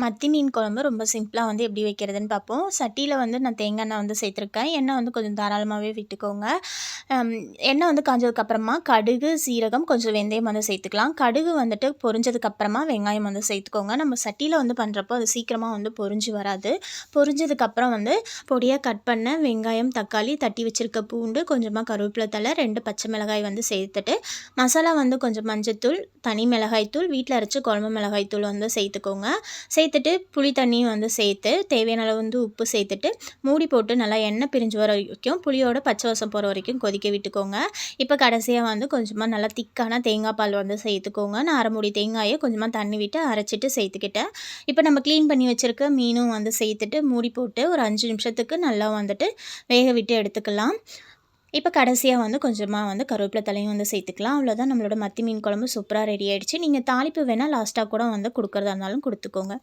மத்தி மீன் குழம்பு ரொம்ப சிம்பிளா வந்து எப்படி வைக்கிறதுன்னு பார்ப்போம். சட்டியில வந்து நான் தேங்காய் எண்ணெய் வந்து சேர்த்துருக்கேன். எண்ணெய் வந்து கொஞ்சம் தாராளமாவே விட்டுக்கோங்க. அம் எண்ணெய் வந்து காஞ்சதுக்கப்புறமா கடுகு, சீரகம், கொஞ்சம் வெந்தயம் வந்து சேர்த்துக்கலாம். கடுகு வந்துட்டு பொரிஞ்சதுக்கப்புறமா வெங்காயம் வந்து சேர்த்துக்கோங்க. நம்ம சட்டியில வந்து பண்ணுறப்போ அது சீக்கிரமா வந்து பொரிஞ்சு வராது. பொரிஞ்சதுக்கப்புறம் வந்து பொடியா கட் பண்ண வெங்காயம், தக்காளி, தட்டி வச்சிருக்க பூண்டு, கொஞ்சமா கருவேப்பிலை தழை, 2 பச்சை மிளகாய் வந்து சேர்த்துட்டு, மசாலா வந்து கொஞ்சம் மஞ்சத்தூள், தனி மிளகாய் தூள், வீட்ல அரைச்ச குழம்பு மிளகாய் தூள் வந்து சேர்த்துக்கோங்க. சேர்த்துட்டு புளி தண்ணியும் வந்து சேர்த்து தேவையான அளவு வந்து உப்பு சேர்த்துட்டு மூடி போட்டு நல்லா எண்ணெய் பிரிஞ்சு வர வரைக்கும் புளியோட பச்சை வாசம் போகிற வரைக்கும் கொதிக்க விட்டுக்கோங்க. இப்போ கடைசியாக வந்து கொஞ்சமாக நல்லா திக்கான தேங்காய் பால் வந்து சேர்த்துக்கோங்க. நான் அரை மூடி தேங்காயை கொஞ்சமாக தண்ணி விட்டு அரைச்சிட்டு சேர்த்துக்கிட்டேன். இப்போ நம்ம க்ளீன் பண்ணி வச்சுருக்க மீனும் வந்து சேர்த்துட்டு மூடி போட்டு ஒரு 5 நிமிஷத்துக்கு நல்லா வந்துட்டு வேக விட்டு எடுத்துக்கலாம். இப்போ கடைசியாக வந்து கொஞ்சமாக வந்து கருவேப்பிலை தலையும் வந்து சேர்த்துக்கலாம். அவ்வளோதான், நம்மளோட மத்தி மீன் குழம்பு சூப்பராக ரெடி ஆகிடுச்சு. நீங்கள் தாளிப்பு வேணால் லாஸ்ட்டாக கூட வந்து கொடுக்குறதா இருந்தாலும் கொடுத்துக்கோங்க.